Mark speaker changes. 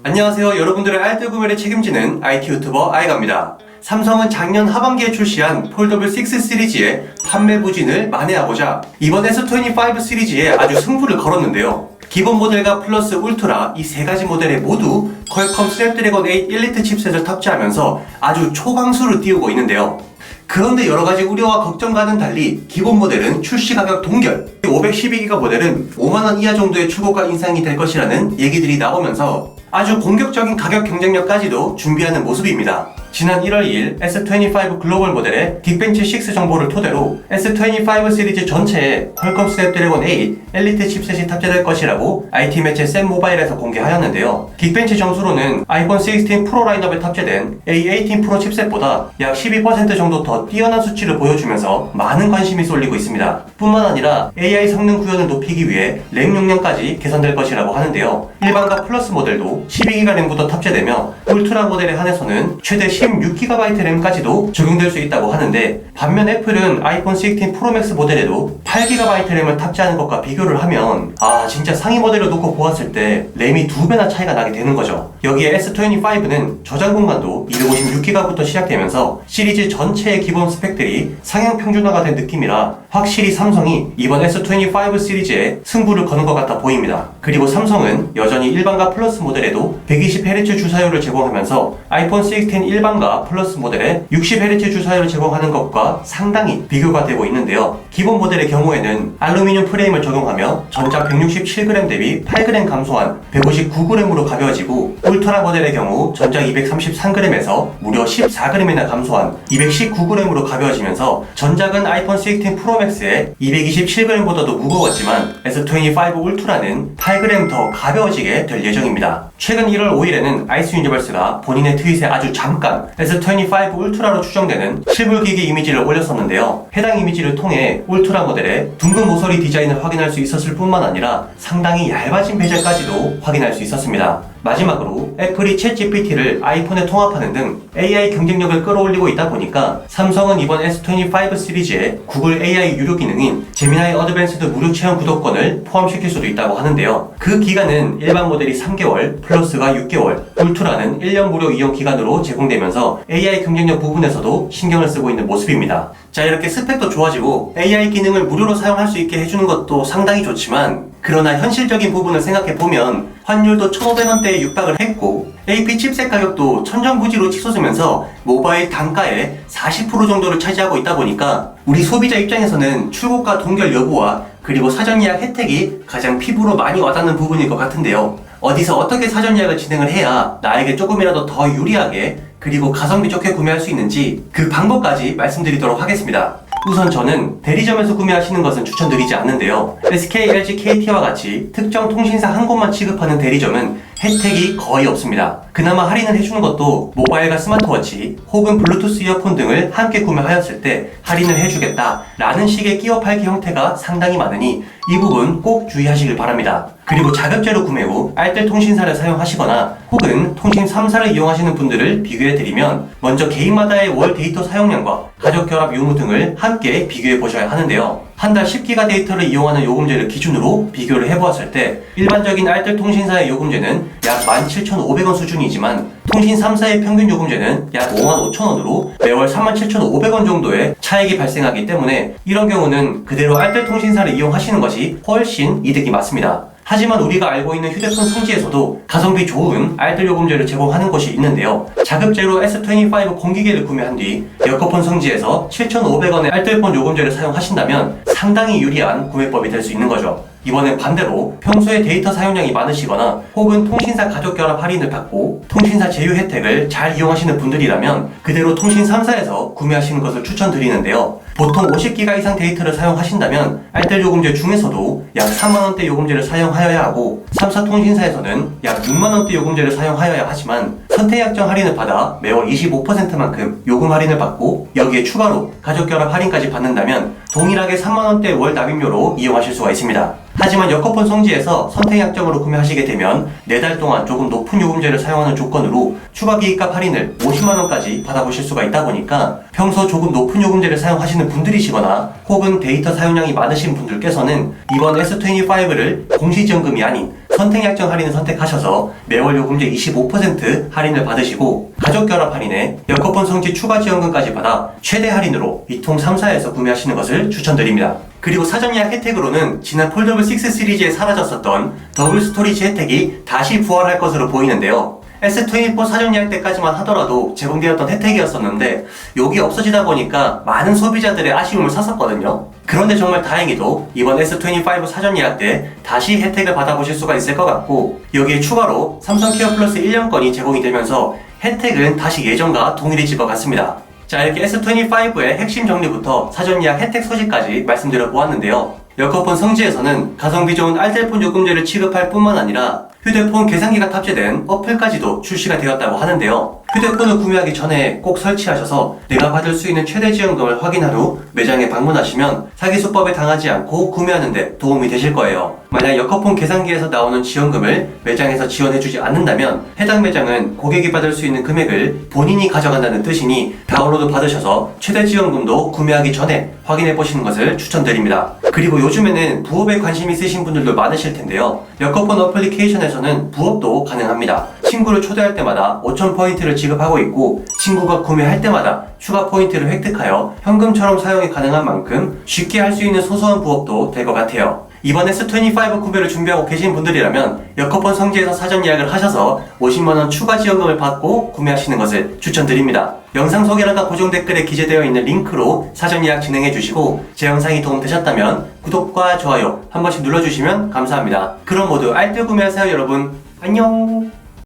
Speaker 1: 안녕하세요. 여러분들의 알뜰 구매를 책임지는 IT 유튜버 아이가입니다. 삼성은 작년 하반기에 출시한 폴더블 6 시리즈의 판매 부진을 만회하고자 이번 S25 시리즈에 아주 승부를 걸었는데요. 기본 모델과 플러스 울트라 이 세 가지 모델에 모두 퀄컴 스냅드래곤 8 일리트 칩셋을 탑재하면서 아주 초강수를 띄우고 있는데요. 그런데 여러가지 우려와 걱정과는 달리 기본 모델은 출시 가격 동결, 512기가 모델은 5만원 이하 정도의 출고가 인상이 될 것이라는 얘기들이 나오면서 아주 공격적인 가격 경쟁력까지도 준비하는 모습입니다. 지난 1월 2일 S25 글로벌 모델의 긱벤치 6 정보를 토대로 S25 시리즈 전체에 퀄컴 스냅드래곤 8 엘리트 칩셋이 탑재될 것이라고 IT 매체 샘모바일에서 공개하였는데요. 긱벤치 점수로는 아이폰 16 프로 라인업에 탑재된 A18 프로 칩셋보다 약 12% 정도 더 뛰어난 수치를 보여주면서 많은 관심이 쏠리고 있습니다. 뿐만 아니라 AI 성능 구현을 높이기 위해 램 용량까지 개선될 것이라고 하는데요. 일반과 플러스 모델도 12기가 램부터 탑재되며 울트라 모델에 한해서는 최대 16GB 램까지도 적용될 수 있다고 하는데, 반면 애플은 아이폰 16 프로맥스 모델에도 8GB 램을 탑재하는 것과 비교를 하면 진짜 상위 모델을 놓고 보았을 때 램이 2배나 차이가 나게 되는 거죠. 여기에 S25는 저장 공간도 256GB부터 시작되면서 시리즈 전체의 기본 스펙들이 상향 평준화가 된 느낌이라 확실히 삼성이 이번 S25 시리즈에 승부를 거는 것 같아 보입니다. 그리고 삼성은 여전히 일반과 플러스 모델에도 120Hz 주사율을 제공하면서 아이폰 16 일반과 플러스 모델에 60Hz 주사율을 제공하는 것과 상당히 비교가 되고 있는데요. 기본 모델의 경우에는 알루미늄 프레임을 적용하며 전장 167g 대비 8g 감소한 159g으로 가벼워지고, 울트라 모델의 경우 전장 233g에서 무려 14g이나 감소한 219g으로 가벼워지면서 전작은 아이폰 16 프로맥스의 227g보다도 무거웠지만 S25 울트라는 8g 더 가벼워지게 될 예정입니다. 최근 1월 5일에는 아이스 유니버스가 본인의 트윗에 아주 잠깐 S25 울트라로 추정되는 실물기기 이미지를 올렸었는데요. 해당 이미지를 통해 울트라 모델의 둥근 모서리 디자인을 확인할 수 있었을 뿐만 아니라 상당히 얇아진 베젤까지도 확인할 수 있었습니다. 마지막으로 애플이 챗GPT를 아이폰에 통합하는 등 AI 경쟁력을 끌어올리고 있다 보니까 삼성은 이번 S25 시리즈에 구글 AI 유료 기능인 제미나이 어드밴스드 무료 체험 구독권을 포함시킬 수도 있다고 하는데요. 그 기간은 일반 모델이 3개월, 플러스가 6개월, 울트라는 1년 무료 이용 기간으로 제공되면서 AI 경쟁력 부분에서도 신경을 쓰고 있는 모습입니다. 자, 이렇게 스펙도 좋아지고 AI 기능을 무료로 사용할 수 있게 해주는 것도 상당히 좋지만, 그러나 현실적인 부분을 생각해보면 환율도 1,500원대에 육박을 했고 AP 칩셋 가격도 천정부지로 치솟으면서 모바일 단가의 40% 정도를 차지하고 있다 보니까 우리 소비자 입장에서는 출고가 동결 여부와 그리고 사전 예약 혜택이 가장 피부로 많이 와닿는 부분일 것 같은데요. 어디서 어떻게 사전 예약을 진행을 해야 나에게 조금이라도 더 유리하게 그리고 가성비 좋게 구매할 수 있는지 그 방법까지 말씀드리도록 하겠습니다. 우선 저는 대리점에서 구매하시는 것은 추천드리지 않는데요. SK, LG, KT와 같이 특정 통신사 한 곳만 취급하는 대리점은 혜택이 거의 없습니다. 그나마 할인을 해주는 것도 모바일과 스마트워치 혹은 블루투스 이어폰 등을 함께 구매하였을 때 할인을 해주겠다 라는 식의 끼워 팔기 형태가 상당히 많으니 이 부분 꼭 주의하시길 바랍니다. 그리고 자급제로 구매 후 알뜰 통신사를 사용하시거나 혹은 통신 3사를 이용하시는 분들을 비교해드리면 먼저 개인마다의 월 데이터 사용량과 가족 결합 유무 등을 함께 비교해 보셔야 하는데요. 한 달 10기가 데이터를 이용하는 요금제를 기준으로 비교를 해보았을 때 일반적인 알뜰 통신사의 요금제는 약 17,500원 수준이지만 통신 3사의 평균 요금제는 약 55,000원으로 매월 37,500원 정도의 차익이 발생하기 때문에 이런 경우는 그대로 알뜰 통신사를 이용하시는 것이 훨씬 이득이 많습니다. 하지만 우리가 알고 있는 휴대폰 성지에서도 가성비 좋은 알뜰 요금제를 제공하는 곳이 있는데요. 자급제로 S25 공기계를 구매한 뒤 여커폰 성지에서 7,500원의 알뜰폰 요금제를 사용하신다면 상당히 유리한 구매법이 될 수 있는 거죠. 이번엔 반대로 평소에 데이터 사용량이 많으시거나 혹은 통신사 가족 결합 할인을 받고 통신사 제휴 혜택을 잘 이용하시는 분들이라면 그대로 통신 3사에서 구매하시는 것을 추천드리는데요. 보통 50기가 이상 데이터를 사용하신다면 알뜰 요금제 중에서도 약 3만원대 요금제를 사용하여야 하고 3사 통신사에서는 약 6만원대 요금제를 사용하여야 하지만 선택약정 할인을 받아 매월 25%만큼 요금 할인을 받고 여기에 추가로 가족 결합 할인까지 받는다면 동일하게 3만원대 월 납입료로 이용하실 수가 있습니다. 하지만 여커폰 성지에서 선택약정으로 구매하시게 되면 4달 동안 조금 높은 요금제를 사용하는 조건으로 추가 기기값 할인을 50만원까지 받아보실 수가 있다 보니까 평소 조금 높은 요금제를 사용하시는 분들이시거나 혹은 데이터 사용량이 많으신 분들께서는 이번 S25를 공시지원금이 아닌 선택 약정 할인을 선택하셔서 매월 요금제 25% 할인을 받으시고 가족 결합 할인에 역커폰 성지 추가 지원금까지 받아 최대 할인으로 이통 3사에서 구매하시는 것을 추천드립니다. 그리고 사전 예약 혜택으로는 지난 폴더블 6 시리즈에 사라졌었던 더블 스토리지 혜택이 다시 부활할 것으로 보이는데요. S24 사전 예약 때까지만 하더라도 제공되었던 혜택이었었는데 여기 없어지다 보니까 많은 소비자들의 아쉬움을 샀었거든요. 그런데 정말 다행히도 이번 S25 사전 예약 때 다시 혜택을 받아보실 수가 있을 것 같고, 여기에 추가로 삼성 케어 플러스 1년권이 제공이 되면서 혜택은 다시 예전과 동일해질 것 같습니다. 자, 이렇게 S25의 핵심 정리부터 사전 예약 혜택 소식까지 말씀드려 보았는데요. 역커폰 성지에서는 가성비 좋은 알뜰폰 요금제를 취급할 뿐만 아니라 휴대폰 계산기가 탑재된 어플까지도 출시가 되었다고 하는데요. 휴대폰을 구매하기 전에 꼭 설치하셔서 내가 받을 수 있는 최대 지원금을 확인한 후 매장에 방문하시면 사기 수법에 당하지 않고 구매하는 데 도움이 되실 거예요. 만약 역커폰 계산기에서 나오는 지원금을 매장에서 지원해주지 않는다면 해당 매장은 고객이 받을 수 있는 금액을 본인이 가져간다는 뜻이니 다운로드 받으셔서 최대 지원금도 구매하기 전에 확인해 보시는 것을 추천드립니다. 그리고 요즘에는 부업에 관심 있으신 분들도 많으실 텐데요. 역커폰 어플리케이션에서는 부업도 가능합니다. 친구를 초대할 때마다 5,000포인트를 지급하고 있고, 친구가 구매할 때마다 추가 포인트를 획득하여 현금처럼 사용이 가능한 만큼 쉽게 할 수 있는 소소한 부업도 될 것 같아요. 이번 S25 구매를 준비하고 계신 분들이라면 역커폰 성지에서 사전 예약을 하셔서 50만원 추가 지원금을 받고 구매하시는 것을 추천드립니다. 영상 소개란과 고정 댓글에 기재되어 있는 링크로 사전 예약 진행해 주시고, 제 영상이 도움되셨다면 구독과 좋아요 한 번씩 눌러주시면 감사합니다. 그럼 모두 알뜰 구매하세요 여러분. 안녕.